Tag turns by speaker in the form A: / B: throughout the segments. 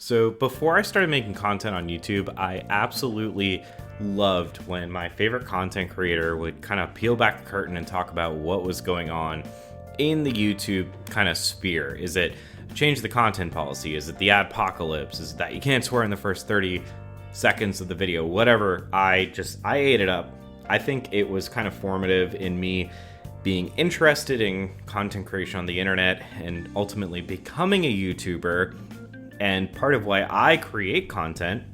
A: So before I started making content on YouTube, I absolutely loved when my favorite content creator would kind of peel back the curtain and talk about what was going on in the YouTube kind of sphere. Is it change the content policy? Is it the adpocalypse? Is it that you can't swear in the first 30 seconds of the video? Whatever. I ate it up. I think it was kind of formative in me being interested in content creation on the internet and ultimately becoming a YouTuber. And part of why I create content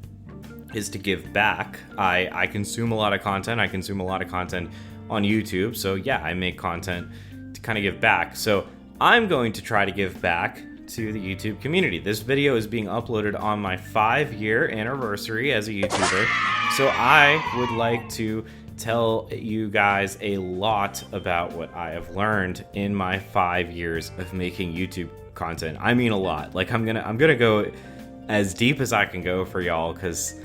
A: is to give back. I consume a lot of content. I consume a lot of content on YouTube. So yeah, I make content to kind of give back. So I'm going to try to give back to the YouTube community. This video is being uploaded on my 5-year anniversary as a YouTuber. So I would like to tell you guys a lot about what I have learned in my 5 years of making YouTube content. I mean a lot. Like I'm gonna go as deep as I can go for y'all, because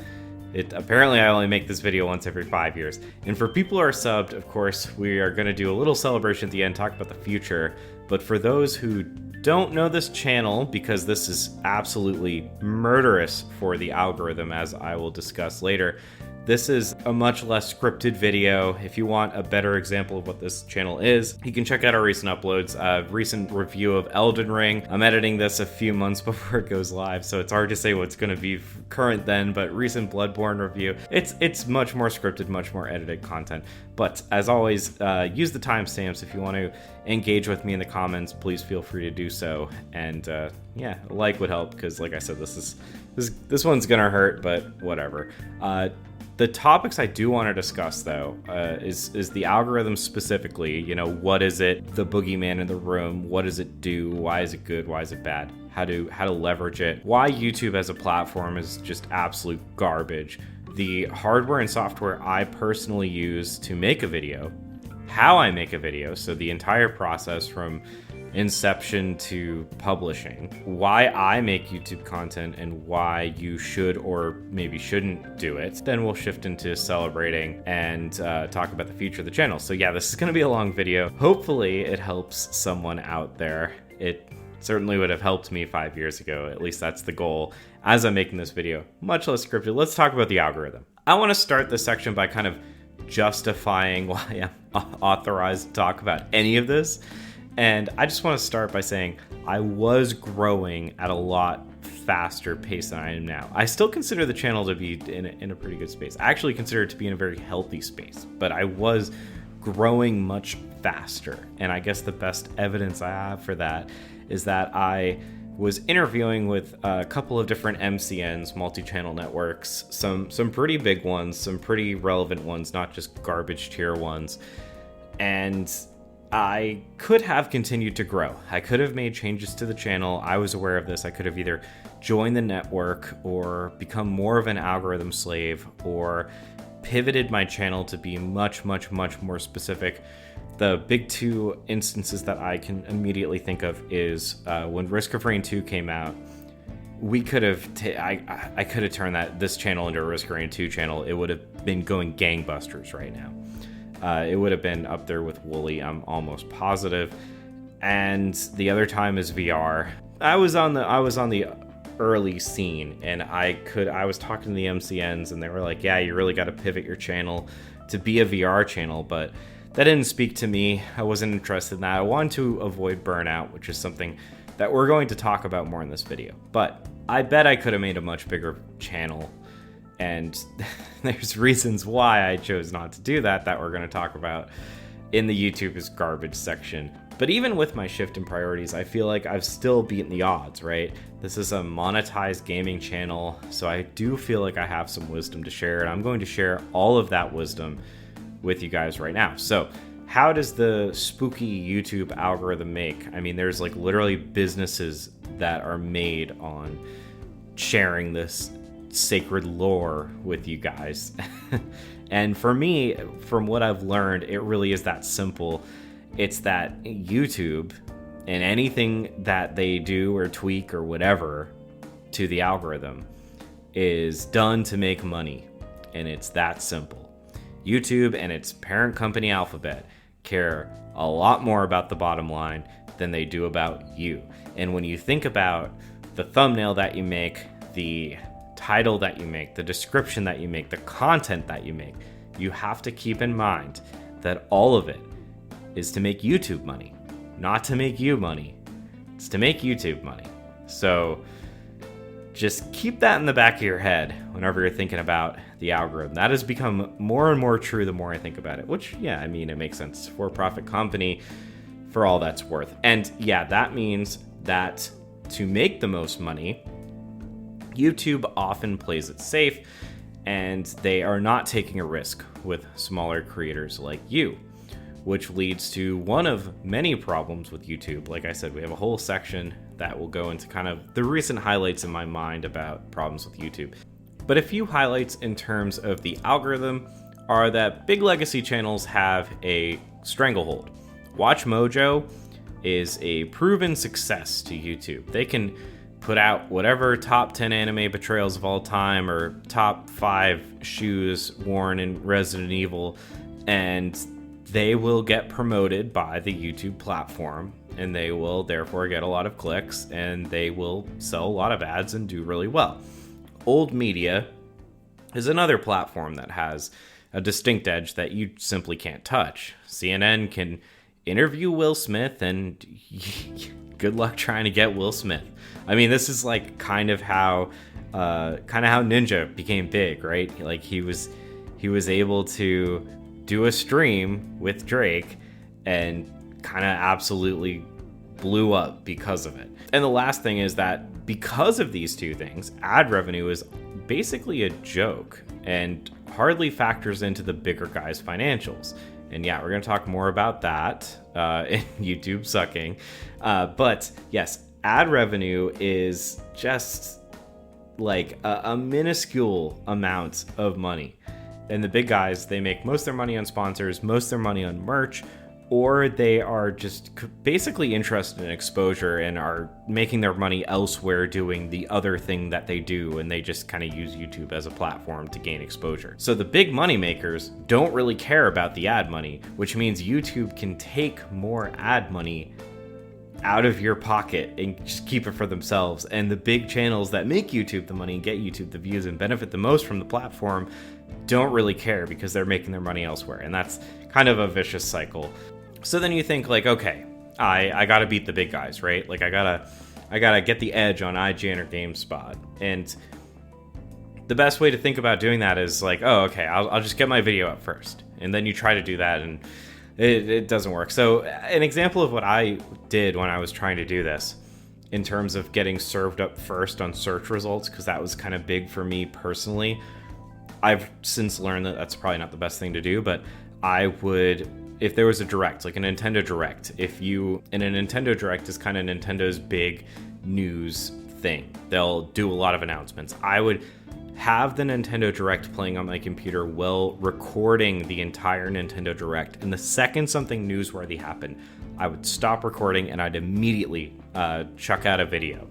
A: apparently I only make this video once every 5 years. And for people who are subbed, of course, we are gonna do a little celebration at the end, talk about the future. But for those who don't know this channel, because this is absolutely murderous for the algorithm, as I will discuss later, this is a much less scripted video. If you want a better example of what this channel is, you can check out our recent uploads. Recent review of Elden Ring. I'm editing this a few months before it goes live, so it's hard to say what's going to be current then, but recent Bloodborne review. It's much more scripted, much more edited content. But as always, use the timestamps if you want to engage with me in the comments. Please feel free to do so. And yeah, a like would help, because like I said, this one's gonna hurt, but whatever. The topics I do want to discuss, though, is the algorithm specifically. You know, what is it? The boogeyman in the room. What does it do? Why is it good? Why is it bad? How to leverage it? Why YouTube as a platform is just absolute garbage. The hardware and software I personally use to make a video. How I make a video. So the entire process from inception to publishing, why I make YouTube content and why you should or maybe shouldn't do it. Then we'll shift into celebrating and talk about the future of the channel. So yeah, this is going to be a long video. Hopefully it helps someone out there. It certainly would have helped me 5 years ago. At least that's the goal as I'm making this video. Much less scripted. Let's talk about the algorithm. I want to start this section by kind of justifying why I'm authorized to talk about any of this. And I just want to start by saying I was growing at a lot faster pace than I am now. I still consider the channel to be in a pretty good space. I actually consider it to be in a very healthy space, but I was growing much faster. And I guess the best evidence I have for that is that I was interviewing with a couple of different MCNs, multi-channel networks, some pretty big ones, some pretty relevant ones, not just garbage tier ones. And I could have continued to grow. I could have made changes to the channel. I was aware of this. I could have either joined the network or become more of an algorithm slave or pivoted my channel to be much, much, much more specific. The big two instances that I can immediately think of is when Risk of Rain 2 came out. We could have, I could have turned this channel into a Risk of Rain 2 channel. It would have been going gangbusters right now. It would have been up there with Wooly, I'm almost positive. And the other time is VR. I was on the early scene, and I was talking to the MCNs, and they were like, "Yeah, you really got to pivot your channel to be a VR channel." But that didn't speak to me. I wasn't interested in that. I wanted to avoid burnout, which is something that we're going to talk about more in this video. But I bet I could have made a much bigger channel. And there's reasons why I chose not to do that we're going to talk about in the YouTube is garbage section. But even with my shift in priorities, I feel like I've still beaten the odds, right? This is a monetized gaming channel, so I do feel like I have some wisdom to share, and I'm going to share all of that wisdom with you guys right now. So how does the spooky YouTube algorithm make? I mean, there's like literally businesses that are made on sharing this sacred lore with you guys. And for me, from what I've learned, it really is that simple. It's that YouTube and anything that they do or tweak or whatever to the algorithm is done to make money. And it's that simple. YouTube and its parent company Alphabet care a lot more about the bottom line than they do about you. And when you think about the thumbnail that you make, the title that you make, the description that you make, the content that you make, you have to keep in mind that all of it is to make YouTube money, not to make you money. It's to make YouTube money. So just keep that in the back of your head whenever you're thinking about the algorithm. That has become more and more true the more I think about it, which, yeah, I mean, it makes sense. For-profit company, for all that's worth. And yeah, that means that to make the most money, YouTube often plays it safe, and they are not taking a risk with smaller creators like you, which leads to one of many problems with YouTube. Like I said, we have a whole section that will go into kind of the recent highlights in my mind about problems with YouTube. But a few highlights in terms of the algorithm are that big legacy channels have a stranglehold. WatchMojo is a proven success to YouTube. They can put out whatever top 10 anime betrayals of all time or top 5 shoes worn in Resident Evil, and they will get promoted by the YouTube platform, and they will therefore get a lot of clicks, and they will sell a lot of ads and do really well. Old Media is another platform that has a distinct edge that you simply can't touch. CNN can interview Will Smith, and good luck trying to get Will Smith. I mean, this is like kind of how Ninja became big, right? Like he was able to do a stream with Drake and kind of absolutely blew up because of it. And the last thing is that because of these two things, ad revenue is basically a joke and hardly factors into the bigger guys' financials. And yeah, we're going to talk more about that in YouTube sucking. But yes, ad revenue is just like a minuscule amount of money. And the big guys, they make most of their money on sponsors, most of their money on merch, or they are just basically interested in exposure and are making their money elsewhere doing the other thing that they do, and they just kind of use YouTube as a platform to gain exposure. So the big money makers don't really care about the ad money, which means YouTube can take more ad money out of your pocket and just keep it for themselves. And the big channels that make YouTube the money and get YouTube the views and benefit the most from the platform don't really care because they're making their money elsewhere. And that's kind of a vicious cycle. So then you think like, okay, I gotta beat the big guys, right? Like I gotta get the edge on IGN or GameSpot. And the best way to think about doing that is like, oh, okay, I'll just get my video up first. And then you try to do that and it doesn't work. So an example of what I did when I was trying to do this in terms of getting served up first on search results, because that was kind of big for me personally. I've since learned that that's probably not the best thing to do, but I would, if there was a direct, like a Nintendo Direct, and a Nintendo Direct is kind of Nintendo's big news thing. They'll do a lot of announcements. I would have the Nintendo Direct playing on my computer while recording the entire Nintendo Direct. And the second something newsworthy happened, I would stop recording and I'd immediately chuck out a video.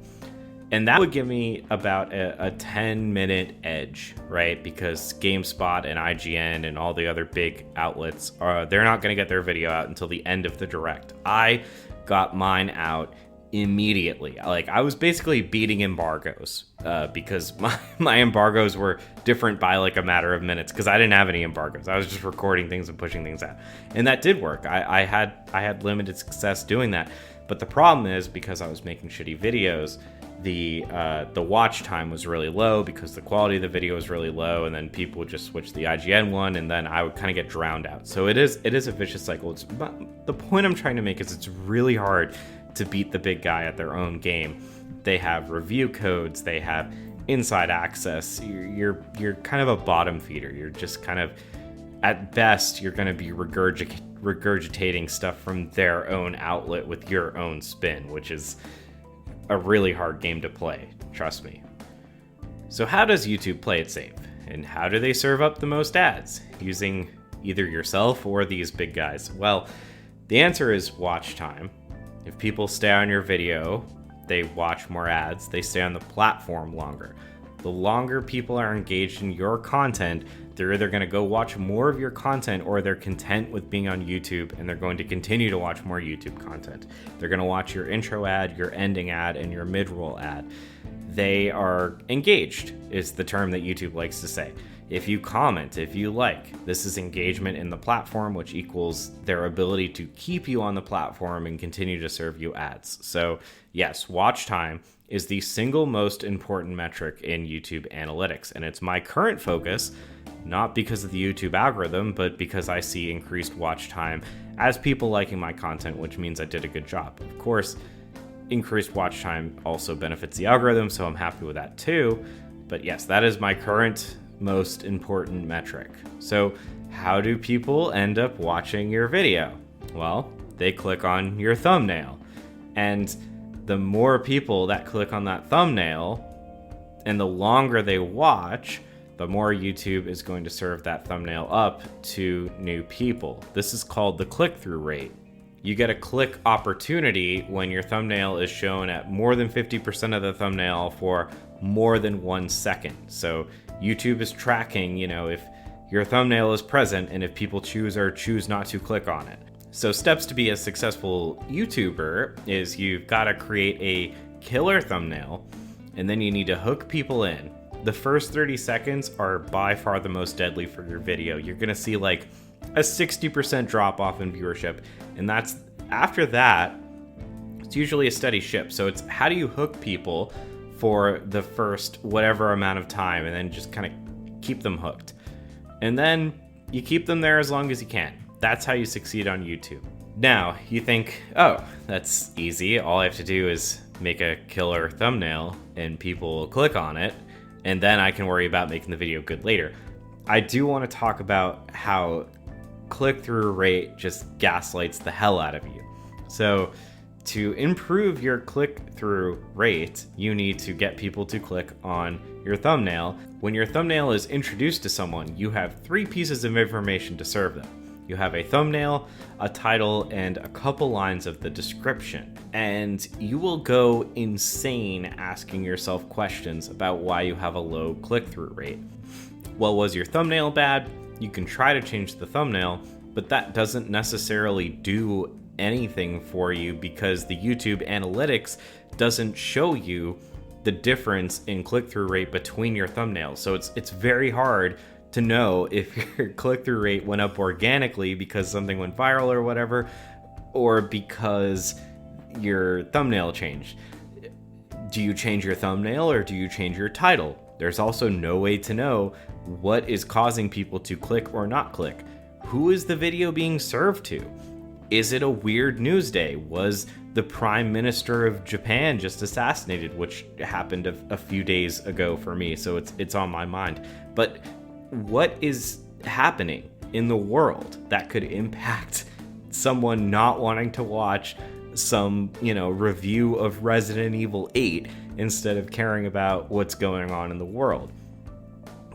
A: And that would give me about a 10-minute edge, right? Because GameSpot and IGN and all the other big outlets, they're not going to get their video out until the end of the Direct. I got mine out immediately. Like I was basically beating embargoes because my embargoes were different by like a matter of minutes because I didn't have any embargoes. I was just recording things and pushing things out, and that did work. I had limited success doing that, but the problem is because I was making shitty videos, the watch time was really low because the quality of the video was really low, and then people would just switch to the IGN one, and then I would kind of get drowned out. So it is a vicious cycle. The point I'm trying to make is it's really hard to beat the big guy at their own game. They have review codes, they have inside access. You're kind of a bottom feeder. You're just kind of, at best, you're going to be regurgitating stuff from their own outlet with your own spin, which is a really hard game to play, trust me. So how does YouTube play it safe? And how do they serve up the most ads? Using either yourself or these big guys? Well, the answer is watch time. If people stay on your video, they watch more ads, they stay on the platform longer. The longer people are engaged in your content, they're either going to go watch more of your content or they're content with being on YouTube and they're going to continue to watch more YouTube content. They're going to watch your intro ad, your ending ad, and your mid-roll ad. they are engaged, is the term that YouTube likes to say. If you comment, if you like, this is engagement in the platform, which equals their ability to keep you on the platform and continue to serve you ads. So yes, watch time is the single most important metric in YouTube analytics. And it's my current focus, not because of the YouTube algorithm, but because I see increased watch time as people liking my content, which means I did a good job. Of course, increased watch time also benefits the algorithm, so I'm happy with that too. But yes, that is my current most important metric. So how do people end up watching your video? Well, they click on your thumbnail. And the more people that click on that thumbnail and the longer they watch, the more YouTube is going to serve that thumbnail up to new people. This is called the click-through rate. You get a click opportunity when your thumbnail is shown at more than 50% of the thumbnail for more than 1 second. So YouTube is tracking, if your thumbnail is present and if people choose or choose not to click on it. So steps to be a successful YouTuber is you've got to create a killer thumbnail, and then you need to hook people in. The first 30 seconds are by far the most deadly for your video. You're going to see like a 60% drop off in viewership. And that's after that, it's usually a steady ship. So it's how do you hook people for the first whatever amount of time and then just kind of keep them hooked. And then you keep them there as long as you can. That's how you succeed on YouTube. Now you think, oh, that's easy. All I have to do is make a killer thumbnail and people will click on it, and then I can worry about making the video good later. I do want to talk about how click-through rate just gaslights the hell out of you. So to improve your click-through rate, you need to get people to click on your thumbnail. When your thumbnail is introduced to someone, you have 3 pieces of information to serve them. You have a thumbnail, a title, and a couple lines of the description. And you will go insane asking yourself questions about why you have a low click-through rate. Well, was your thumbnail bad? You can try to change the thumbnail, but that doesn't necessarily do anything for you because the YouTube analytics doesn't show you the difference in click-through rate between your thumbnails. So it's very hard to know if your click-through rate went up organically because something went viral or whatever, or because your thumbnail changed. Do you change your thumbnail or do you change your title? There's also no way to know what is causing people to click or not click. Who is the video being served to? Is it a weird news day? Was the Prime Minister of Japan just assassinated, which happened a few days ago for me, so it's on my mind. But what is happening in the world that could impact someone not wanting to watch some, review of Resident Evil 8 instead of caring about what's going on in the world?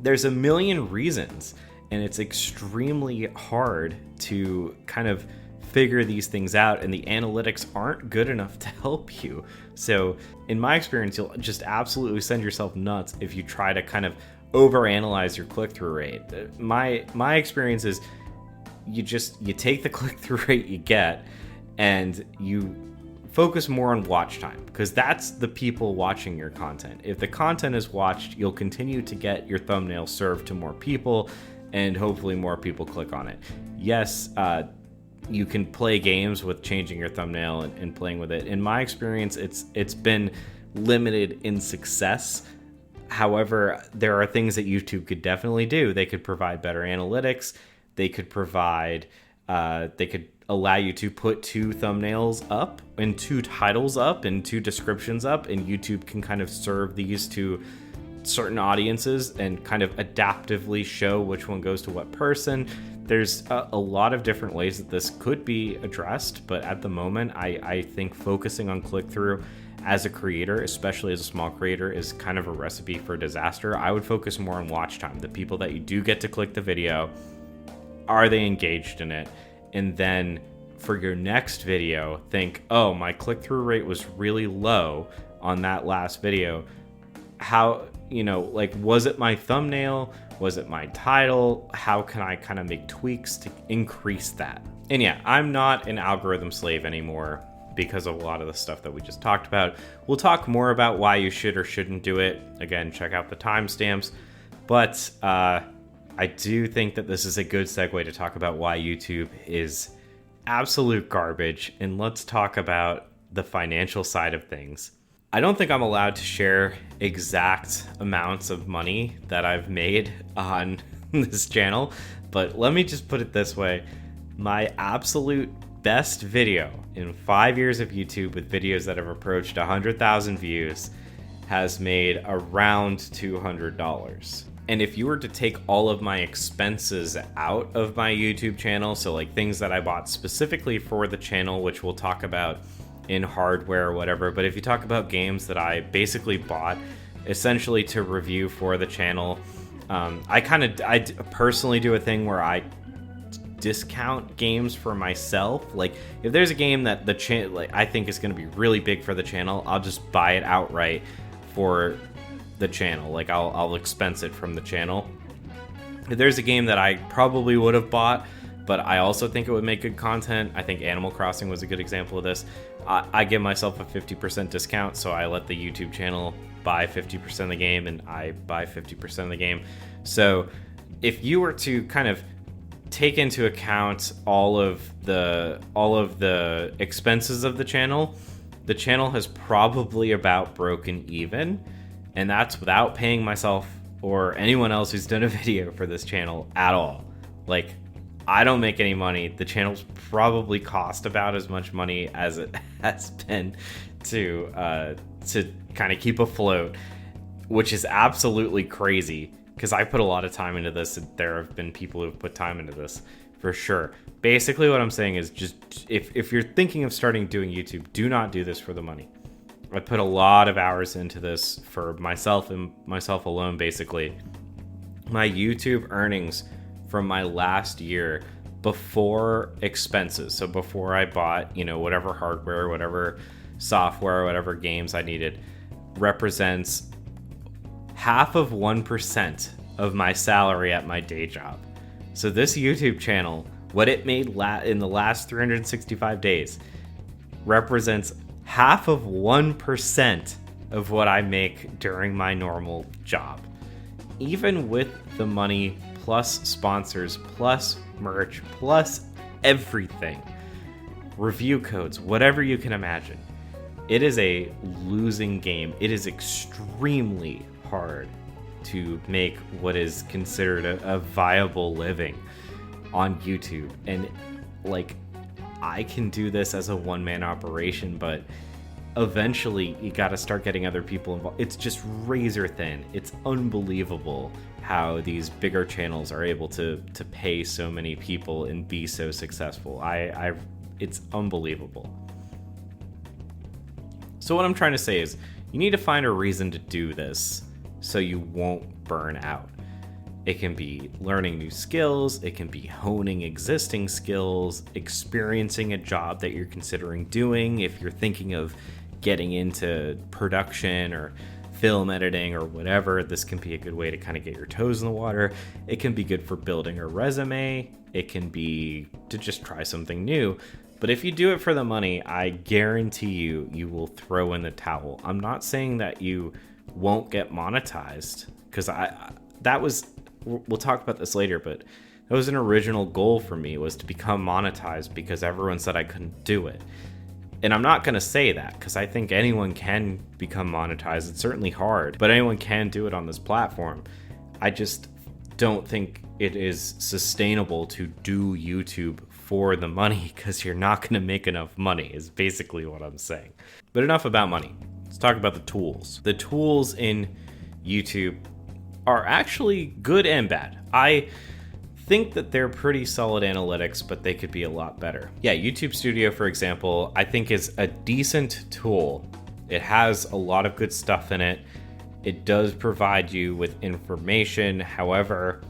A: There's a million reasons, and it's extremely hard to kind of figure these things out, and the analytics aren't good enough to help you. So in my experience, you'll just absolutely send yourself nuts if you try to kind of overanalyze your click-through rate. My experience is you take the click-through rate you get and you focus more on watch time, because that's the people watching your content. If the content is watched, you'll continue to get your thumbnail served to more people, and hopefully more people click on it. Yes, you can play games with changing your thumbnail and playing with it. In my experience, it's been limited in success. However, there are things that YouTube could definitely do. They could provide better analytics. They could allow you to put 2 thumbnails up and 2 titles up and 2 descriptions up, and YouTube can kind of serve these to certain audiences and kind of adaptively show which one goes to what person. There's a lot of different ways that this could be addressed, but at the moment, I think focusing on click-through as a creator, especially as a small creator, is kind of a recipe for disaster. I would focus more on watch time. The people that you do get to click the video, are they engaged in it? And then for your next video, think, oh, my click-through rate was really low on that last video. How, was it my thumbnail? Was it my title? How can I kind of make tweaks to increase that? And yeah, I'm not an algorithm slave anymore, because of a lot of the stuff that we just talked about. We'll talk more about why you should or shouldn't do it. Again, check out the timestamps. But I do think that this is a good segue to talk about why YouTube is absolute garbage. And let's talk about the financial side of things. I don't think I'm allowed to share exact amounts of money that I've made on this channel, but let me just put it this way. My absolute best video in 5 years of YouTube, with videos that have approached 100,000 views, has made around $200. And if you were to take all of my expenses out of my YouTube channel, so like things that I bought specifically for the channel, which we'll talk about in hardware or whatever, but if you talk about games that I basically bought essentially to review for the channel, I personally do a thing where I discount games for myself. Like if there's a game that the channel, like I think is going to be really big for the channel, I'll just buy it outright for the channel. Like I'll expense it from the channel. If there's a game that I probably would have bought, but I also think it would make good content, I think Animal Crossing was a good example of this. I give myself a 50% discount, so I let the YouTube channel buy 50% of the game and I buy 50% of the game. So if you were to kind of take into account all of the expenses of the channel has probably about broken even, and that's without paying myself or anyone else who's done a video for this channel at all. Like, I don't make any money. The channel's probably cost about as much money as it has been to kind of keep afloat, which is absolutely crazy because I put a lot of time into this, and there have been people who've put time into this for sure. Basically, what I'm saying is just if you're thinking of starting doing YouTube, do not do this for the money. I put a lot of hours into this for myself and myself alone, basically. My YouTube earnings from my last year before expenses, so before I bought, whatever hardware, whatever software, whatever games I needed, represents 0.5% of my salary at my day job. So this YouTube channel, what it made in the last 365 days, represents 0.5% of what I make during my normal job. Even with the money plus sponsors, plus merch, plus everything, review codes, whatever you can imagine, it is a losing game. It is extremely hard to make what is considered a viable living on YouTube. And like, I can do this as a one-man operation, but eventually you got to start getting other people involved. It's just razor thin. It's unbelievable how these bigger channels are able to pay so many people and be so successful. It's unbelievable. So what I'm trying to say is, you need to find a reason to do this so you won't burn out. It can be learning new skills, it can be honing existing skills, experiencing a job that you're considering doing. If you're thinking of getting into production or film editing or whatever, this can be a good way to kind of get your toes in the water. It can be good for building a resume. It can be to just try something new. But if you do it for the money, I guarantee you will throw in the towel. I'm not saying that you won't get monetized, because we'll talk about this later, but that was an original goal for me, was to become monetized, because everyone said I couldn't do it. And I'm not going to say that, because I think anyone can become monetized. It's certainly hard, but anyone can do it on this platform. I just don't think it is sustainable to do YouTube for the money, because you're not going to make enough money, is basically what I'm saying. But enough about money. Let's talk about the tools. The tools in YouTube are actually good and bad. I think that they're pretty solid analytics, but they could be a lot better. Yeah, YouTube Studio, for example, I think is a decent tool. It has a lot of good stuff in it. It does provide you with information. However,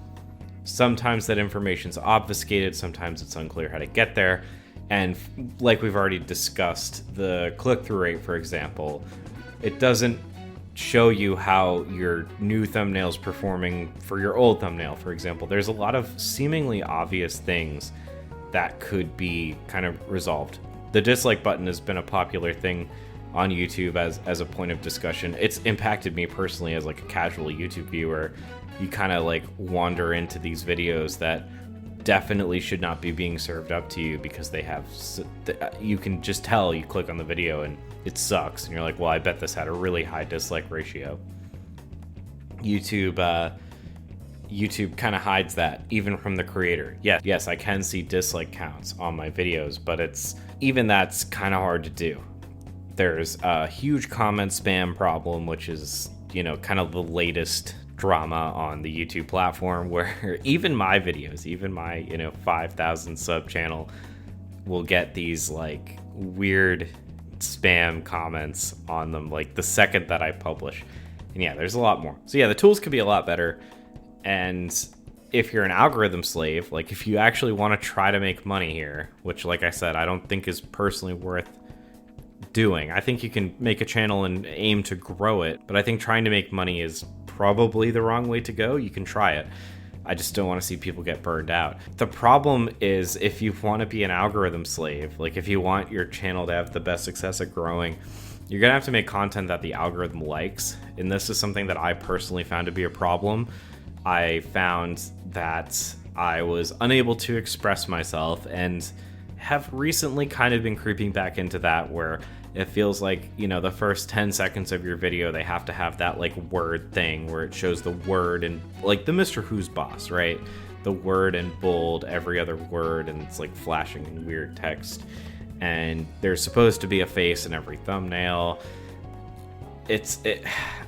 A: sometimes that information's obfuscated, sometimes it's unclear how to get there. And like we've already discussed, the click-through rate, for example, it doesn't show you how your new thumbnail's performing for your old thumbnail, for example. There's a lot of seemingly obvious things that could be kind of resolved. The dislike button has been a popular thing on YouTube as a point of discussion. It's impacted me personally as like a casual YouTube viewer. You kind of like wander into these videos that definitely should not be being served up to you because they have, you can just tell, you click on the video and it sucks and you're like, well, I bet this had a really high dislike ratio. YouTube kind of hides that even from the creator. Yes, I can see dislike counts on my videos, but that's kind of hard to do. There's a huge comment spam problem, which is, kind of the latest drama on the YouTube platform, where even my videos, even my 5,000 sub channel will get these like weird spam comments on them like the second that I publish. And yeah, there's a lot more. So yeah, the tools could be a lot better. And if you're an algorithm slave, like if you actually want to try to make money here, which like I said, I don't think is personally worth doing. I think you can make a channel and aim to grow it, but I think trying to make money is probably the wrong way to go. You can try it. I just don't want to see people get burned out. The problem is if you want to be an algorithm slave, like if you want your channel to have the best success at growing, you're going to have to make content that the algorithm likes. And this is something that I personally found to be a problem. I found that I was unable to express myself and have recently kind of been creeping back into that where it feels like, the first 10 seconds of your video, they have to have that like word thing where it shows the word and like the Mr. Who's Boss, right? The word in bold, every other word, and it's like flashing in weird text. And there's supposed to be a face in every thumbnail.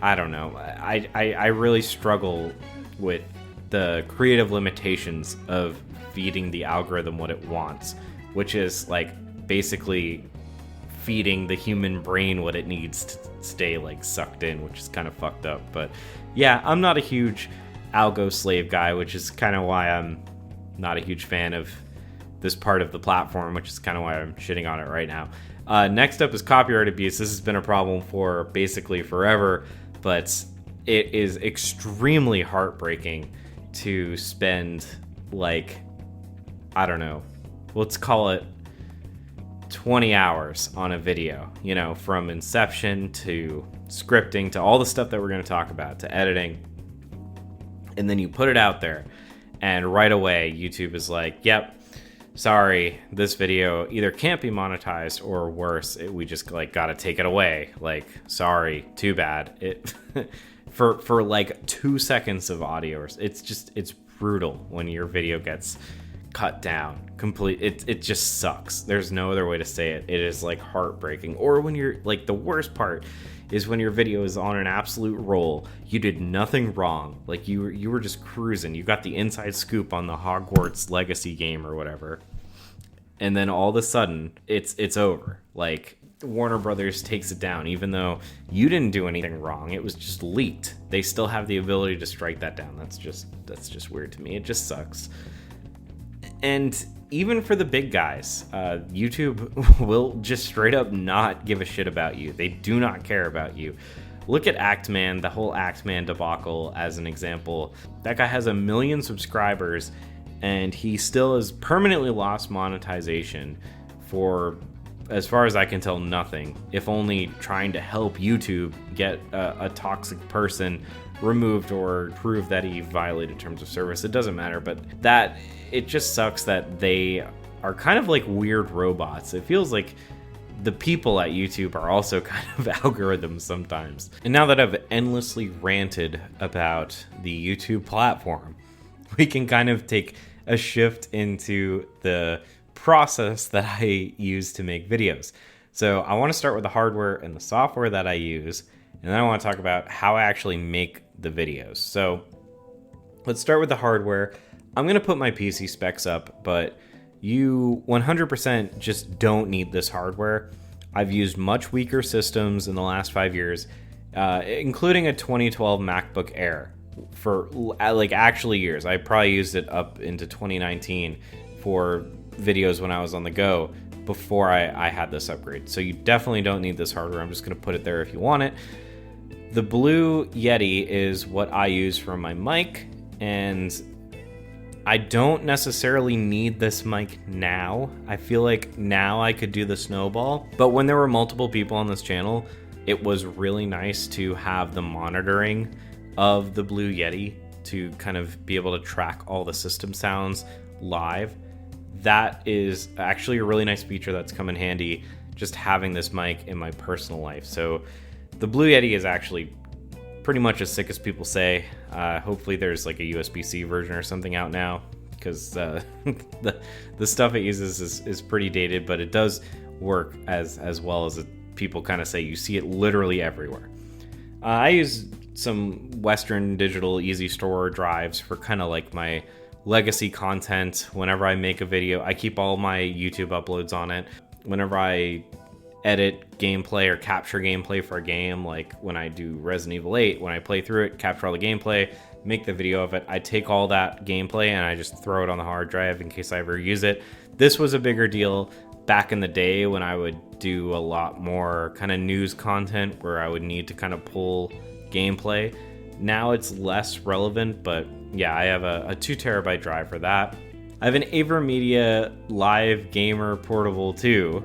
A: I don't know. I really struggle with the creative limitations of feeding the algorithm what it wants, which is like basically feeding the human brain what it needs to stay like sucked in, which is kind of fucked up. But yeah, I'm not a huge algo slave guy, which is kind of why I'm not a huge fan of this part of the platform, which is kind of why I'm shitting on it right now. Next up is copyright abuse. This has been a problem for basically forever, but it is extremely heartbreaking to spend like, I don't know, let's call it 20 hours on a video, from inception to scripting to all the stuff that we're going to talk about to editing. And then you put it out there and right away YouTube is like, yep, sorry, this video either can't be monetized or worse, we just like got to take it away. Like, sorry, too bad. It for like 2 seconds of audio, it's brutal when your video gets cut down it just sucks. There's no other way to say it. It is like heartbreaking. Or when you're like, the worst part is when your video is on an absolute roll, you did nothing wrong, like you were just cruising, you got the inside scoop on the Hogwarts Legacy game or whatever, and then all of a sudden it's over. Like Warner Brothers takes it down, even though you didn't do anything wrong, it was just leaked. They still have the ability to strike that down. That's just weird to me. It just sucks. And even for the big guys, YouTube will just straight up not give a shit about you. They do not care about you. Look at Actman, the whole Actman debacle as an example. That guy has 1 million subscribers and he still has permanently lost monetization for, as far as I can tell, nothing. If only trying to help YouTube get a toxic person removed or prove that he violated terms of service. It doesn't matter, but it just sucks that they are kind of like weird robots. It feels like the people at YouTube are also kind of algorithms sometimes. And now that I've endlessly ranted about the YouTube platform, we can kind of take a shift into the process that I use to make videos. So I want to start with the hardware and the software that I use, and then I want to talk about how I actually make the videos. So let's start with the hardware. I'm going to put my PC specs up, but you 100% just don't need this hardware. I've used much weaker systems in the last 5 years, including a 2012 MacBook Air for like actually years. I probably used it up into 2019 for videos when I was on the go before I had this upgrade. So you definitely don't need this hardware. I'm just going to put it there if you want it. The Blue Yeti is what I use for my mic, and I don't necessarily need this mic now. I feel like now I could do the snowball, but when there were multiple people on this channel, it was really nice to have the monitoring of the Blue Yeti to kind of be able to track all the system sounds live. That is actually a really nice feature that's come in handy, just having this mic in my personal life. So the Blue Yeti is actually pretty much as sick as people say. Hopefully there's like a USB-C version or something out now, because the stuff it uses is pretty dated, but it does work as well as people kind of say. You see it literally everywhere. I use some Western Digital Easy Store drives for kind of like my legacy content. Whenever I make a video, I keep all my YouTube uploads on it. Whenever I edit gameplay or capture gameplay for a game, like when I do Resident Evil 8, when I play through it, capture all the gameplay, make the video of it, I take all that gameplay and I just throw it on the hard drive in case I ever use it. This was a bigger deal back in the day when I would do a lot more kind of news content where I would need to kind of pull gameplay. Now it's less relevant, but yeah, I have a 2 terabyte drive for that. I have an AverMedia Live Gamer Portable 2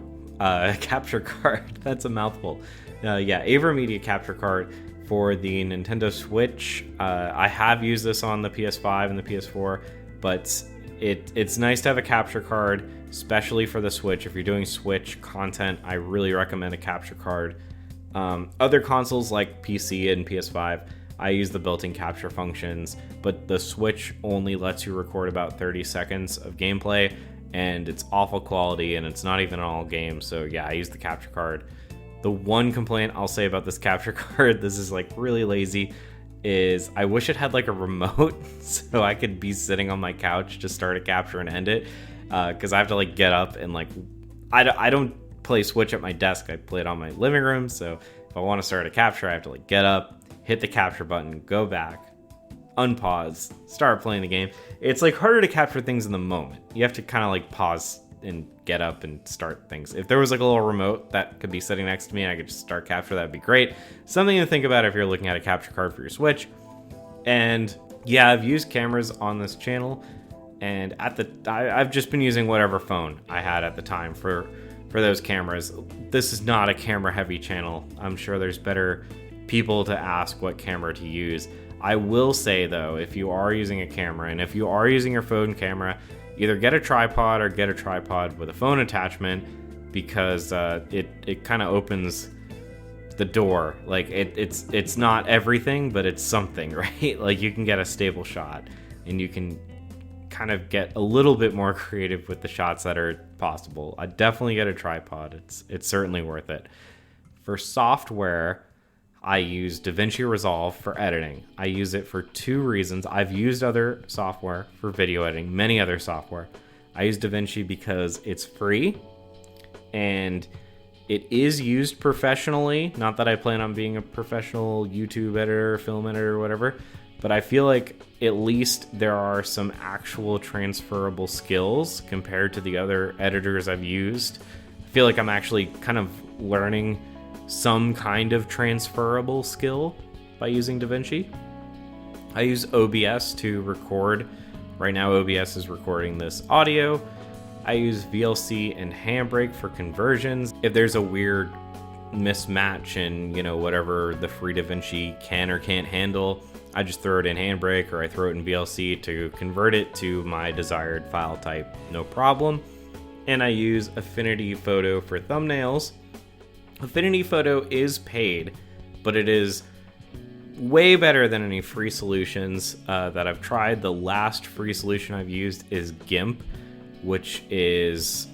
A: capture card. That's a mouthful. Yeah, AverMedia capture card for the Nintendo Switch. I have used this on the PS5 and the PS4, but it's nice to have a capture card, especially for the Switch. If you're doing Switch content, I really recommend a capture card. Other consoles like PC and PS5, I use the built-in capture functions, but the Switch only lets you record about 30 seconds of gameplay, and it's awful quality, and it's not even all games. So yeah, I use the capture card. The one complaint I'll say about this capture card, this is like really lazy, is I wish it had like a remote so I could be sitting on my couch to start a capture and end it, because I have to like get up and like, I don't play Switch at my desk, I play it on my living room. So if I want to start a capture, I have to like get up, hit the capture button, go back, unpause, start playing the game. It's like harder to capture things in the moment. You have to kind of like pause and get up and start things. If there was like a little remote that could be sitting next to me and I could just start capture, that'd be great. Something to think about if you're looking at a capture card for your Switch. And yeah, I've used cameras on this channel, and I've just been using whatever phone I had at the time for those cameras. This is not a camera heavy channel. I'm sure there's better people to ask what camera to use. I will say though, if you are using a camera, and if you are using your phone camera, either get a tripod or get a tripod with a phone attachment, because it kind of opens the door. Like it's not everything, but it's something, right? Like you can get a stable shot, and you can kind of get a little bit more creative with the shots that are possible. I definitely get a tripod. It's certainly worth it. For software, I use DaVinci Resolve for editing. I use it for 2 reasons. I've used other software for video editing, many other software. I use DaVinci because it's free and it is used professionally. Not that I plan on being a professional YouTube editor, film editor, or whatever, but I feel like at least there are some actual transferable skills compared to the other editors I've used. I feel like I'm actually kind of learning some kind of transferable skill by using DaVinci. I use OBS to record. Right now OBS is recording this audio. I use VLC and Handbrake for conversions. If there's a weird mismatch in, whatever the free DaVinci can or can't handle, I just throw it in Handbrake, or I throw it in VLC to convert it to my desired file type, no problem. And I use Affinity Photo for thumbnails. Affinity Photo is paid, but it is way better than any free solutions that I've tried. The last free solution I've used is GIMP, which is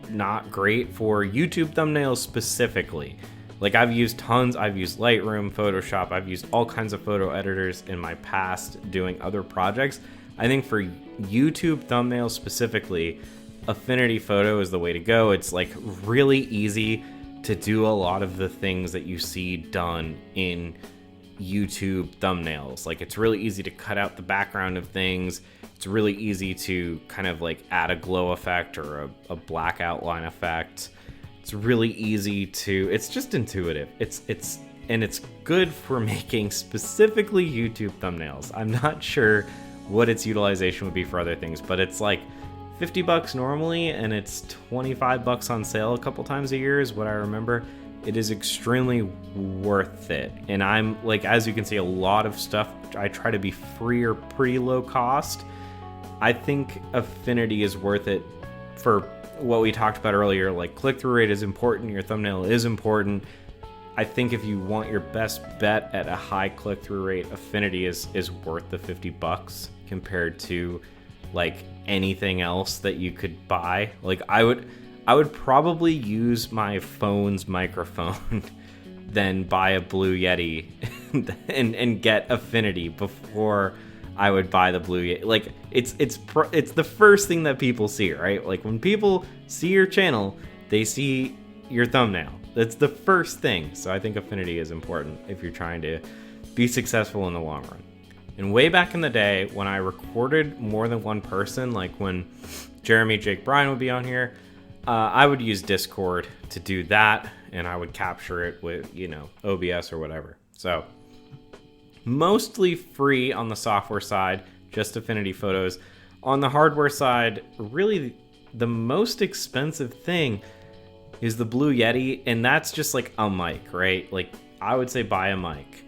A: not great for YouTube thumbnails specifically. Like I've used tons, I've used Lightroom, Photoshop, I've used all kinds of photo editors in my past doing other projects. I think for YouTube thumbnails specifically, Affinity Photo is the way to go. It's like really easy to do a lot of the things that you see done in YouTube thumbnails. Like it's really easy to cut out the background of things. It's really easy to kind of like add a glow effect or a black outline effect. It's really easy to, it's just intuitive. It's good for making specifically YouTube thumbnails. I'm not sure what its utilization would be for other things, but it's like $50 normally, and it's $25 on sale a couple times a year is what I remember. It is extremely worth it. And I'm like, as you can see, a lot of stuff I try to be free or pretty low cost. I think affinity is worth it for what we talked about earlier. Like, click-through rate is important, your thumbnail is important. I think if you want your best bet at a high click-through rate, affinity is worth the $50 compared to like anything else that you could buy. Like, I would probably use my phone's microphone than buy a Blue Yeti and get affinity before I would buy the Blue Yeti. Like, it's the first thing that people see, right? Like, when people see your channel, they see your thumbnail. That's the first thing. So I think affinity is important if you're trying to be successful in the long run. And way back in the day, when I recorded more than one person, like when Jeremy, Jake, Brian would be on here, I would use Discord to do that, and I would capture it with, OBS or whatever. So mostly free on the software side, just Affinity Photos. On the hardware side, really the most expensive thing is the Blue Yeti, and that's just like a mic, right? Like, I would say buy a mic.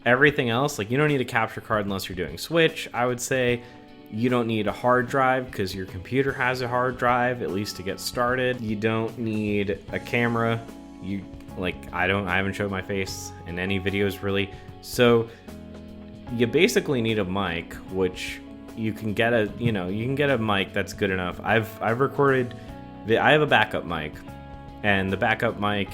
A: Everything else, like, you don't need a capture card unless you're doing Switch. I would say you don't need a hard drive because your computer has a hard drive, at least to get started. You don't need a camera. I haven't showed my face in any videos really. So you basically need a mic, which you can get a mic that's good enough. I've recorded, I have a backup mic, and the backup mic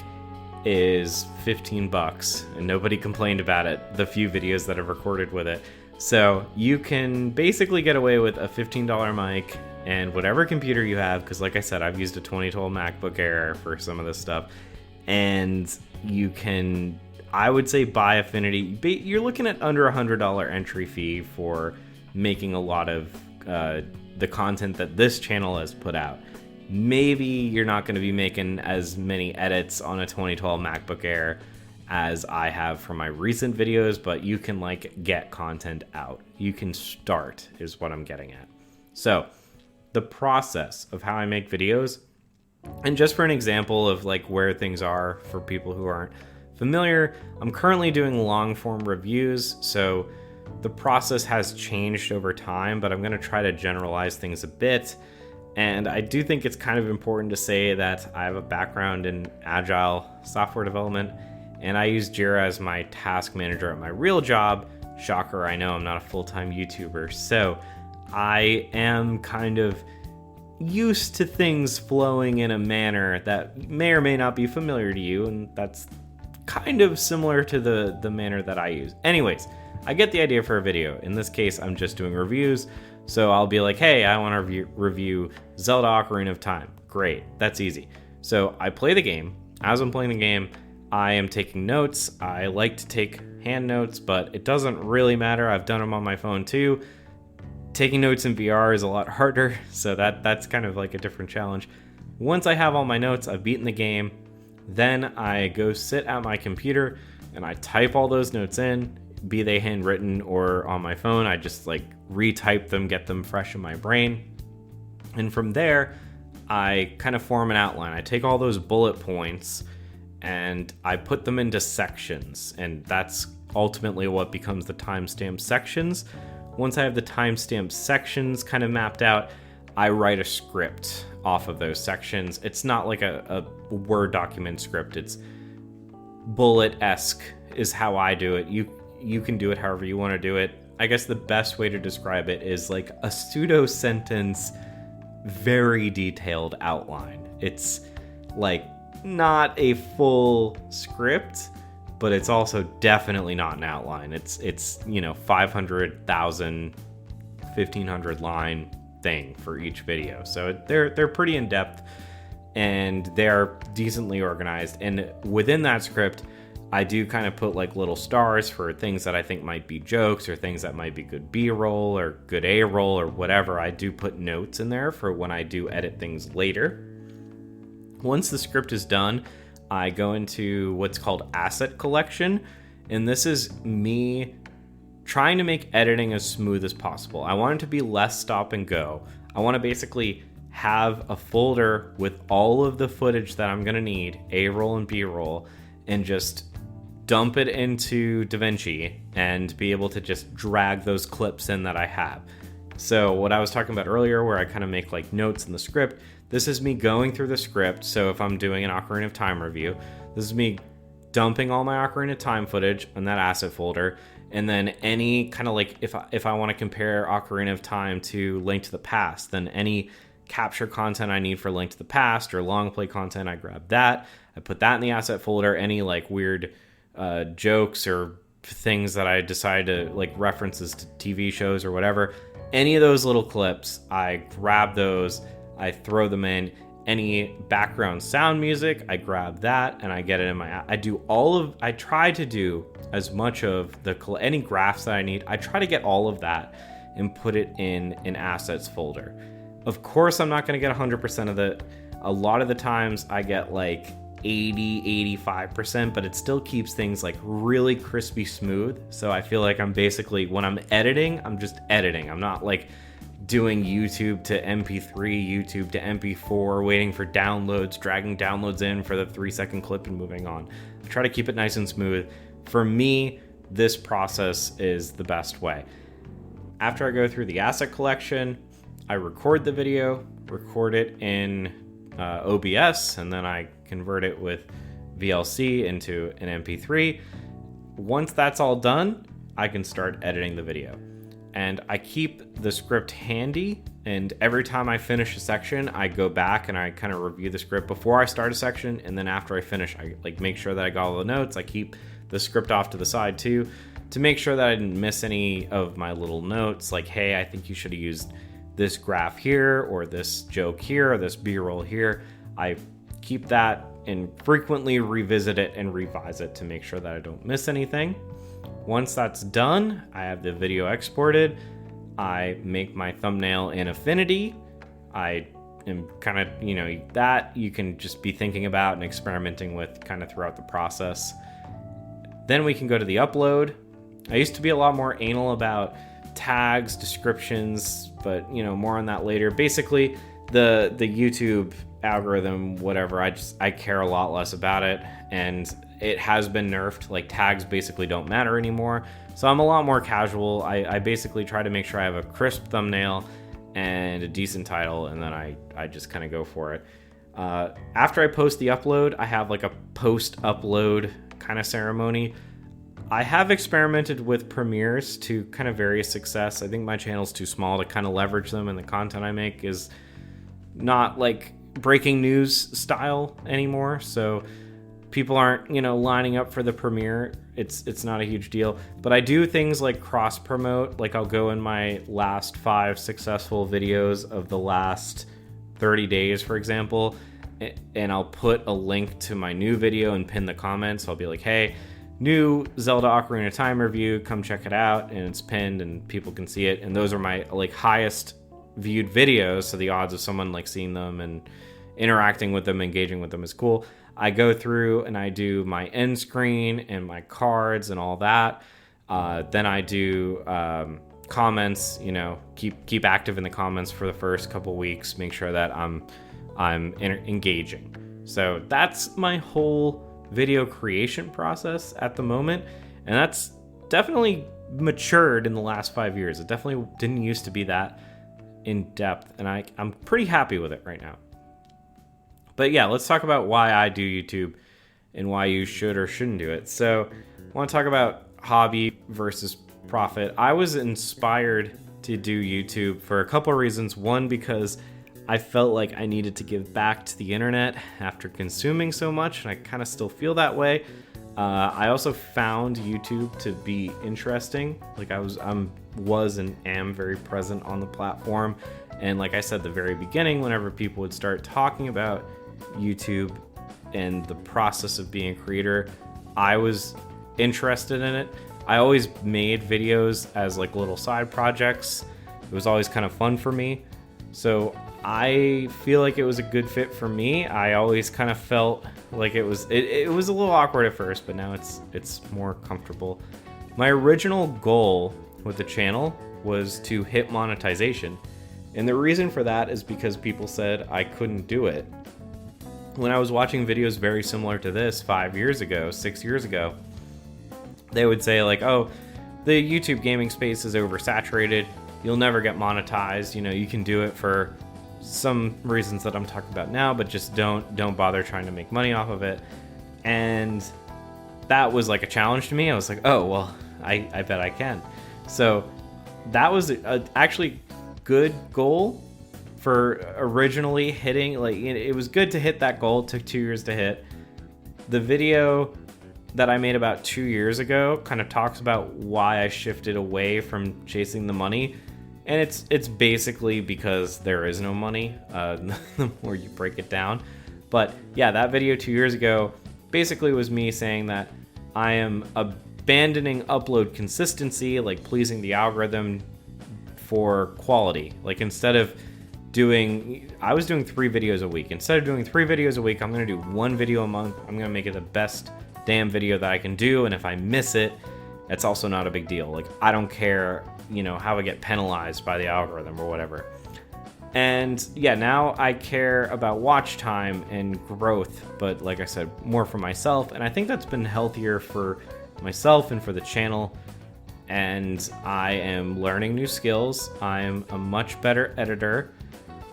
A: is $15, and nobody complained about it, the few videos that I've recorded with it. So you can basically get away with a $15 mic and whatever computer you have, because like I said, I've used a 2012 MacBook Air for some of this stuff, and you can, I would say, buy Affinity. You're looking at under $100 entry fee for making a lot of the content that this channel has put out. Maybe you're not going to be making as many edits on a 2012 MacBook Air as I have for my recent videos, but you can get content out. You can start is what I'm getting at. So the process of how I make videos, and just for an example of where things are for people who aren't familiar, I'm currently doing long form reviews. So the process has changed over time, but I'm going to try to generalize things a bit. And I do think it's kind of important to say that I have a background in agile software development, and I use Jira as my task manager at my real job. Shocker, I know I'm not a full-time YouTuber, so I am kind of used to things flowing in a manner that may or may not be familiar to you, and that's kind of similar to the manner that I use. Anyways, I get the idea for a video. In this case, I'm just doing reviews. So I'll be like, hey, I want to review Zelda Ocarina of Time. Great, that's easy. So I play the game. As I'm playing the game, I am taking notes. I like to take hand notes, but it doesn't really matter. I've done them on my phone too. Taking notes in VR is a lot harder, so that's kind of like a different challenge. Once I have all my notes, I've beaten the game, then I go sit at my computer and I type all those notes in, be they handwritten or on my phone. I just retype them, get them fresh in my brain. And from there, I kind of form an outline. I take all those bullet points and I put them into sections, and that's ultimately what becomes the timestamp sections. Once I have the timestamp sections kind of mapped out, I write a script off of those sections. It's not like a Word document script. It's bullet-esque is how I do it. You can do it however you want to do it. I guess the best way to describe it is like a pseudo sentence, very detailed outline. It's not a full script, but it's also definitely not an outline. It's 500,000, 1,500 line thing for each video. So they're pretty in depth and they're decently organized. And within that script, I do kind of put little stars for things that I think might be jokes or things that might be good B-roll or good A-roll or whatever. I do put notes in there for when I do edit things later. Once the script is done, I go into what's called asset collection. And this is me trying to make editing as smooth as possible. I want it to be less stop and go. I want to basically have a folder with all of the footage that I'm going to need, A-roll and B-roll, and just dump it into DaVinci and be able to just drag those clips in that I have. So what I was talking about earlier, where I kind of make like notes in the script, this is me going through the script. So if I'm doing an Ocarina of Time review, this is me dumping all my Ocarina of Time footage in that asset folder. And then any kind of like, if I want to compare Ocarina of Time to Link to the Past, then any capture content I need for Link to the Past or long play content, I grab that. I put that in the asset folder. Any like weird jokes or things that I decide to like references to TV shows or whatever, any of those little clips, I grab those, I throw them in. Any background sound music, I grab that and I get it in my, I try to do as much of any graphs that I need, I try to get all of that and put it in an assets folder. Of course, I'm not going to get 100% of it. A lot of the times I get like 80, 85%, but it still keeps things like really crispy smooth. So I feel like I'm basically, when I'm editing, I'm just editing. I'm not like doing YouTube to MP3, YouTube to MP4, waiting for downloads, dragging downloads in for the 3-second clip and moving on. I try to keep it nice and smooth. For me, this process is the best way. After I go through the asset collection, I record the video, record it in OBS, and then I convert it with VLC into an MP3. Once that's all done, I can start editing the video. And I keep the script handy, and every time I finish a section, I go back and I kind of review the script before I start a section, and then after I finish, I like make sure that I got all the notes. I keep the script off to the side too, to make sure that I didn't miss any of my little notes, like, hey, I think you should have used this graph here, or this joke here, or this B-roll here. I keep that and frequently revisit it and revise it to make sure that I don't miss anything. Once that's done, I have the video exported. I make my thumbnail in Affinity. I am kind of, that you can just be thinking about and experimenting with kind of throughout the process. Then we can go to the upload. I used to be a lot more anal about tags, descriptions, but more on that later. Basically, the YouTube algorithm, whatever, I care a lot less about it, and it has been nerfed. Like, tags basically don't matter anymore, so I'm a lot more casual. I basically try to make sure I have a crisp thumbnail and a decent title, and then I just kind of go for it. After I post the upload, I have like a post-upload kind of ceremony. I have experimented with premieres to kind of various success. I think my channel's too small to kind of leverage them, and the content I make is not like breaking news style anymore, so people aren't lining up for the premiere. It's not a huge deal, but I do things like cross promote. Like, I'll go in my last 5 successful videos of the last 30 days, for example, and I'll put a link to my new video and pin the comments. I'll be like, hey, new Zelda Ocarina of Time review, come check it out, and it's pinned and people can see it. And those are my like highest viewed videos, so the odds of someone like seeing them and interacting with them, engaging with them is cool. I go through and I do my end screen and my cards and all that. Then I do comments, keep active in the comments for the first couple weeks, make sure that I'm engaging. So that's my whole video creation process at the moment, and that's definitely matured in the last 5 years. It definitely didn't used to be that in depth, and I'm pretty happy with it right now. But yeah, let's talk about why I do YouTube and why you should or shouldn't do it. So I want to talk about hobby versus profit. I was inspired to do YouTube for a couple of reasons. One, because I felt like I needed to give back to the internet after consuming so much, and I kind of still feel that way. I also found YouTube to be interesting. Like, I was and am very present on the platform, and like I said at the very beginning, whenever people would start talking about YouTube and the process of being a creator, I was interested in it. I always made videos as like little side projects. It was always kind of fun for me, so I feel like it was a good fit for me. I always kind of felt like it was a little awkward at first, but now it's more comfortable. My original goal with the channel was to hit monetization. And the reason for that is because people said I couldn't do it. When I was watching videos very similar to this 5 years ago, 6 years ago, they would say like, oh, the YouTube gaming space is oversaturated. You'll never get monetized. You know, you can do it for some reasons that I'm talking about now, but just don't bother trying to make money off of it. And that was like a challenge to me. I was like, oh, well, I bet I can. So that was actually good goal for originally hitting. Like, it was good to hit that goal. It took 2 years to hit. The video that I made about 2 years ago kind of talks about why I shifted away from chasing the money. And it's basically because there is no money, the more you break it down. But yeah, that video 2 years ago basically was me saying that I am abandoning upload consistency, like pleasing the algorithm, for quality. Like instead of I was doing 3 videos a week. Instead of doing 3 videos a week, I'm gonna do 1 video a month. I'm gonna make it the best damn video that I can do. And if I miss it, it's also not a big deal. Like, I don't care, you know, how I get penalized by the algorithm or whatever. And yeah, now I care about watch time and growth, but like I said, more for myself. And I think that's been healthier for myself and for the channel. And I am learning new skills. I'm a much better editor.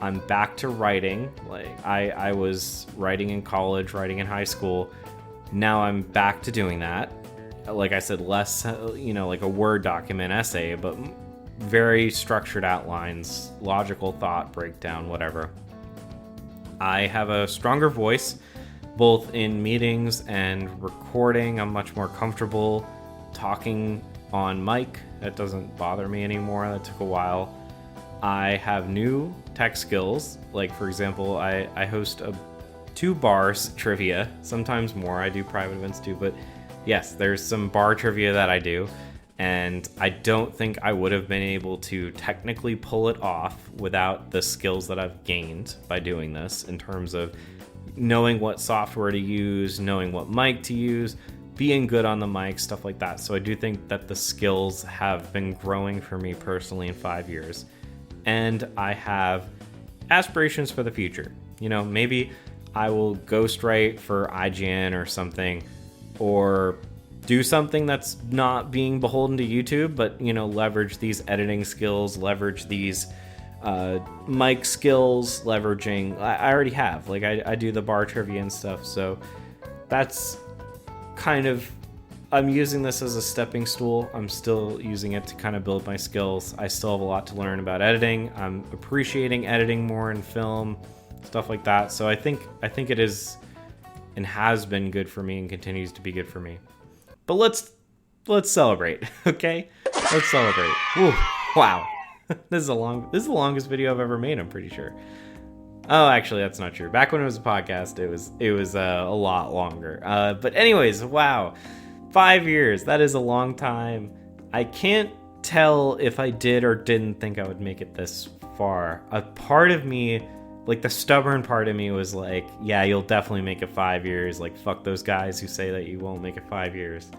A: I'm back to writing. Like I was writing in college, writing in high school. Now I'm back to doing that. Like I said, less, you know, like a Word document essay, but very structured outlines, logical thought breakdown, whatever. I have a stronger voice, both in meetings and recording. I'm much more comfortable talking on mic. That doesn't bother me anymore. That took a while. I have new tech skills. Like, for example, I host 2 bars trivia, sometimes more. I do private events too, but yes, there's some bar trivia that I do, and I don't think I would have been able to technically pull it off without the skills that I've gained by doing this, in terms of knowing what software to use, knowing what mic to use, being good on the mic, stuff like that. So I do think that the skills have been growing for me personally in 5 years, and I have aspirations for the future. You know, maybe I will ghostwrite for IGN or something, or do something that's not being beholden to YouTube, but, you know, leverage these editing skills, leverage these mic skills, leveraging, I already have, like I do the bar trivia and stuff. So that's kind of, I'm using this as a stepping stool. I'm still using it to kind of build my skills. I still have a lot to learn about editing. I'm appreciating editing more in film, stuff like that. So I think it is and has been good for me and continues to be good for me. But let's celebrate, okay? Let's celebrate. Ooh, wow. This is the longest video I've ever made, I'm pretty sure. Oh, actually, that's not true. Back when it was a podcast, it was a lot longer. But anyways, wow. 5 years, that is a long time. I can't tell if I did or didn't think I would make it this far. A part of me, like the stubborn part of me, was like, yeah, you'll definitely make it 5 years. Like, fuck those guys who say that you won't make it 5 years.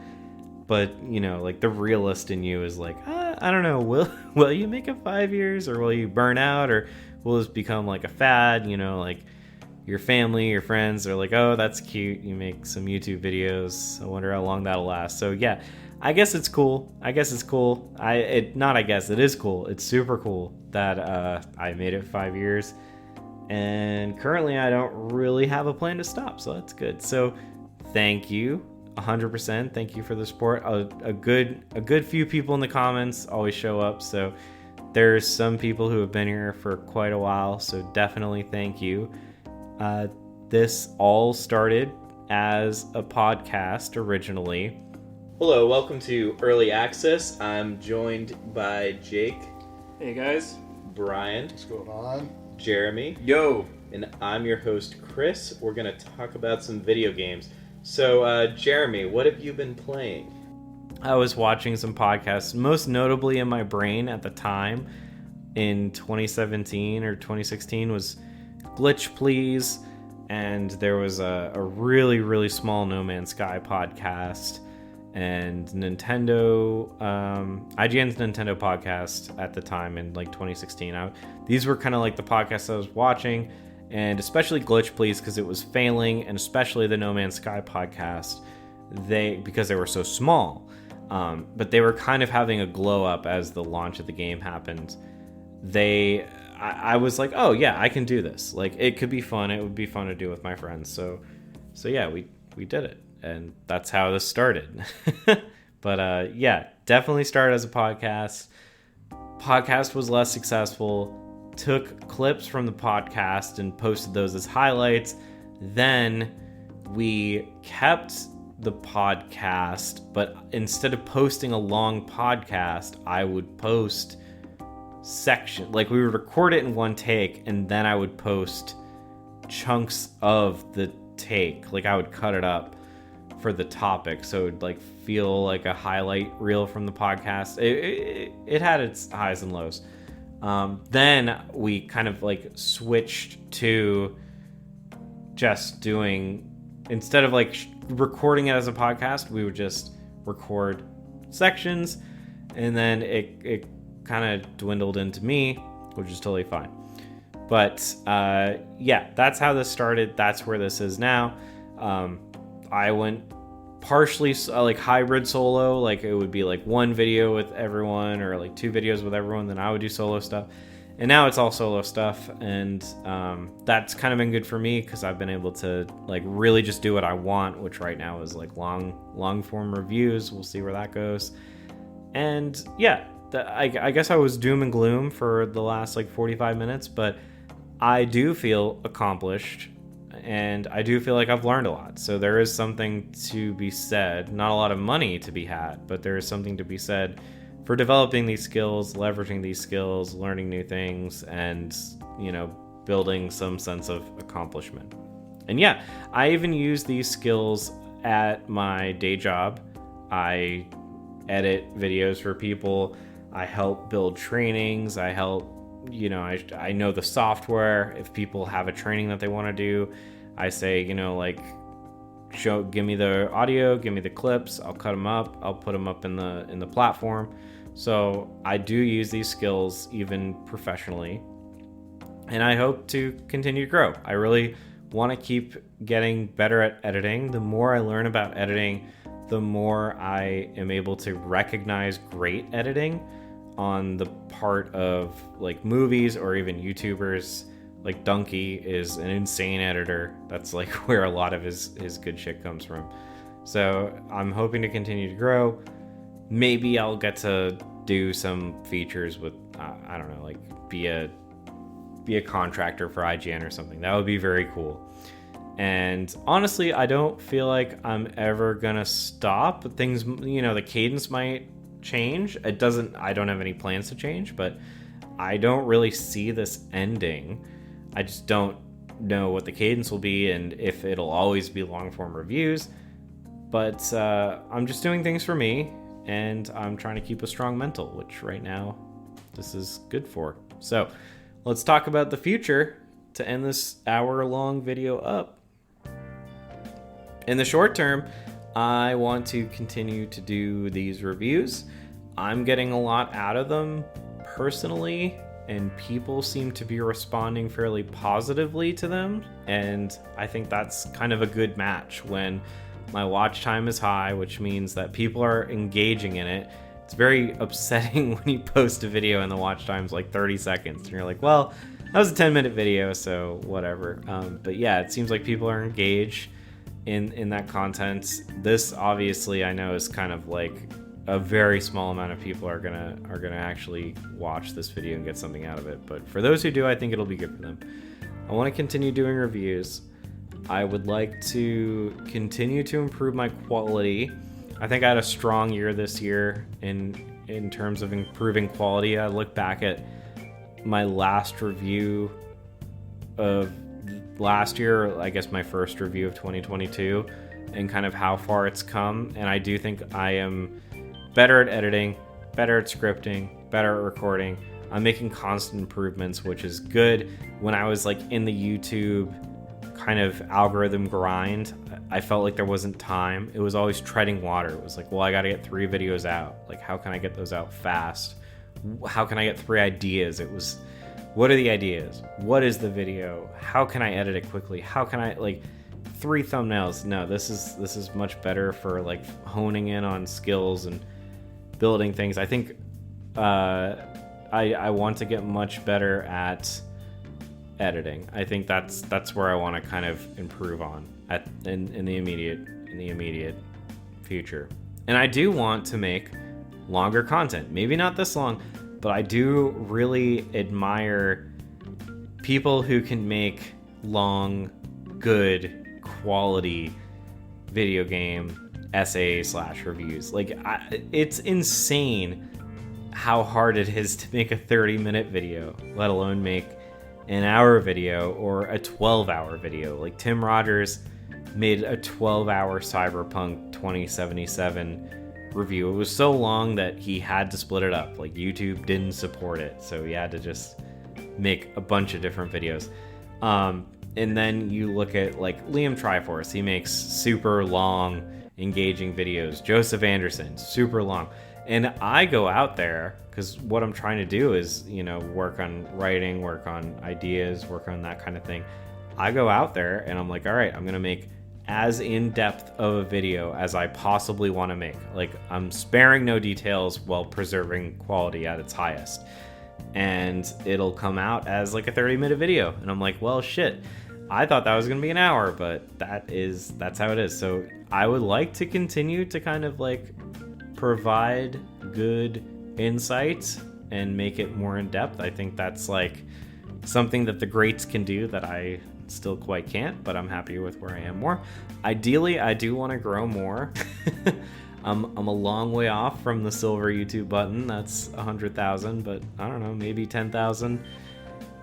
A: But, you know, like the realist in you is like, I don't know, will you make it 5 years, or will you burn out, or will this become like a fad? You know, like your family, your friends are like, oh, that's cute, you make some YouTube videos, I wonder how long that'll last. So yeah, I guess it's cool. It is cool. It's super cool that I made it 5 years. And currently I don't really have a plan to stop, so that's good. So thank you 100%. Thank you for the support. A good few people in the comments always show up, so there's some people who have been here for quite a while, so definitely thank you. This all started as a podcast originally. Hello, welcome to Early Access. I'm joined by Jake.
B: Hey guys.
A: Brian.
C: What's going on?
A: Jeremy.
B: Yo.
A: And I'm your host, Chris. We're going to talk about some video games. So, Jeremy, what have you been playing? I was watching some podcasts, most notably in my brain at the time in 2017 or 2016 was Glitch Please, and there was a really, really small No Man's Sky podcast, and Nintendo, IGN's Nintendo podcast at the time in like 2016. These were kind of like the podcasts I was watching, and especially Glitch Please because it was failing, and especially the No Man's Sky podcast, because they were so small. But they were kind of having a glow up as the launch of the game happened. I was like, oh yeah, I can do this. Like, it could be fun. It would be fun to do with my friends. So yeah, we did it. And that's how this started. But yeah, definitely started as a podcast. Podcast was less successful. Took clips from the podcast and posted those as highlights. Then we kept the podcast, but instead of posting a long podcast, I would post section, like we would record it in one take, and then I would post chunks of the take. Like I would cut it up for the topic, so it would like feel like a highlight reel from the podcast. It had its highs and lows. Then we kind of like switched to just doing, instead of like recording it as a podcast, we would just record sections, and then it kind of dwindled into me, which is totally fine. But yeah, that's how this started. That's where this is now. I went partially like hybrid solo, like it would be like one video with everyone or like two videos with everyone, then I would do solo stuff. And now it's all solo stuff, and that's kind of been good for me because I've been able to like really just do what I want, which right now is like long form reviews. We'll see where that goes. And yeah, I guess I was doom and gloom for the last like 45 minutes, but I do feel accomplished, and I do feel like I've learned a lot. So there is something to be said, not a lot of money to be had, but there is something to be said for developing these skills, leveraging these skills, learning new things, and, you know, building some sense of accomplishment. And yeah, I even use these skills at my day job. I edit videos for people. I help build trainings. I help, you know, I know the software. If people have a training that they want to do, I say, you know, like, give me the audio, give me the clips, I'll cut them up, I'll put them up in the platform. So I do use these skills even professionally, and I hope to continue to grow. I really want to keep getting better at editing. The more I learn about editing, the more I am able to recognize great editing on the part of like movies or even YouTubers. Like Donkey is an insane editor. That's like where a lot of his good shit comes from. So I'm hoping to continue to grow. Maybe I'll get to do some features with, I don't know, like be a contractor for IGN or something. That would be very cool. And honestly, I don't feel like I'm ever gonna stop. Things, you know, the cadence might change. I don't have any plans to change, but I don't really see this ending. I just don't know what the cadence will be and if it'll always be long form reviews. But I'm just doing things for me, and I'm trying to keep a strong mental, which right now this is good for. So let's talk about the future to end this hour-long video up. In the short term, I want to continue to do these reviews. I'm getting a lot out of them personally, and people seem to be responding fairly positively to them, and I think that's kind of a good match when my watch time is high, which means that people are engaging in it. It's very upsetting when you post a video and the watch time's like 30 seconds, and you're like, well, that was a 10-minute video, so whatever. But yeah, it seems like people are engaged in that content. This obviously I know is kind of like a very small amount of people are gonna actually watch this video and get something out of it. But for those who do, I think it'll be good for them. I want to continue doing reviews. I would like to continue to improve my quality. I think I had a strong year this year in terms of improving quality. I look back at my last review of last year, I guess my first review of 2022, and kind of how far it's come. And I do think I am better at editing, better at scripting, better at recording. I'm making constant improvements, which is good. When I was like in the YouTube kind of algorithm grind, I felt like there wasn't time. It was always treading water. It was like, well, I got to get 3 videos out. Like, how can I get those out fast? How can I get 3 ideas? It was, what are the ideas? What is the video? How can I edit it quickly? How can I, like, 3 thumbnails? No, this is much better for like honing in on skills and building things. I think I want to get much better at editing. I think that's where I want to kind of improve on in the immediate future. And I do want to make longer content. Maybe not this long, but I do really admire people who can make long, good, quality video game essay/reviews. Like, it's insane how hard it is to make a 30-minute video, let alone make an hour video or a 12-hour video. Like, Tim Rogers made a 12-hour Cyberpunk 2077 review. It was so long that he had to split it up. Like, YouTube didn't support it, so he had to just make a bunch of different videos. And then you look at like Liam Triforce. He makes super long, engaging videos. Joseph Anderson, super long. And I go out there because what I'm trying to do is, you know, work on writing, work on ideas, work on that kind of thing. I go out there and I'm like, all right, I'm going to make as in-depth of a video as I possibly want to make. Like, I'm sparing no details while preserving quality at its highest. And it'll come out as like a 30-minute video. And I'm like, well, shit. I thought that was going to be an hour, but that's how it is. So I would like to continue to kind of like provide good insight and make it more in depth. I think that's like something that the greats can do that I still quite can't, but I'm happy with where I am more. Ideally, I do want to grow more. I'm a long way off from the silver YouTube button. That's 100,000, but I don't know, maybe 10,000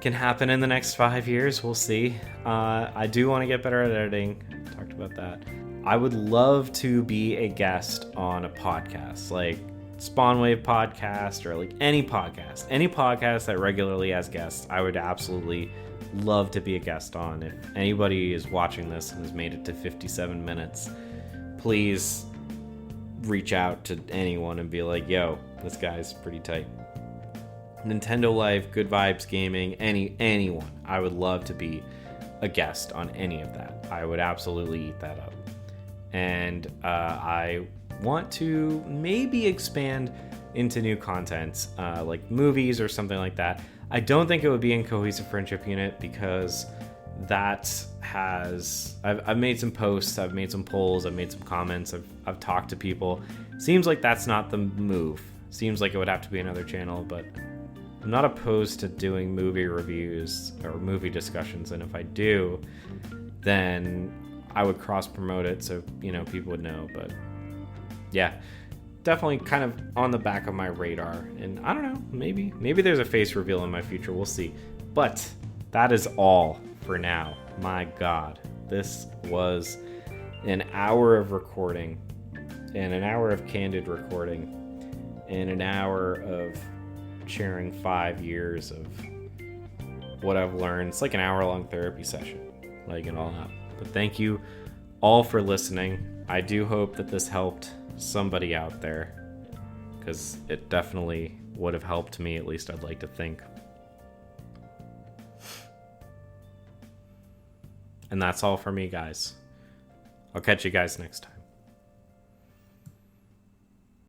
A: can happen in the next 5 years. We'll see. I do want to get better at editing. Talked about that. I would love to be a guest on a podcast, like Spawnwave podcast or like any podcast that regularly has guests. I would absolutely love to be a guest on. If anybody is watching this and has made it to 57 minutes, please reach out to anyone and be like, yo, this guy's pretty tight. Nintendo Life, Good Vibes Gaming, anyone. I would love to be a guest on any of that. I would absolutely eat that up. And I want to maybe expand into new content, like movies or something like that. I don't think it would be in Cohesive Friendship Unit because I've made some posts, I've made some polls, I've made some comments, I've talked to people. Seems like that's not the move. Seems like it would have to be another channel, but I'm not opposed to doing movie reviews or movie discussions, and if I do, then I would cross-promote it so, you know, people would know. But yeah, definitely kind of on the back of my radar. And I don't know, maybe there's a face reveal in my future. We'll see. But that is all for now. My God, this was an hour of recording and an hour of candid recording and an hour of sharing 5 years of what I've learned. It's like an hour-long therapy session, like it all out. But thank you all for listening. I do hope that this helped somebody out there, because it definitely would have helped me, at least I'd like to think. And that's all for me, guys. I'll catch you guys next time.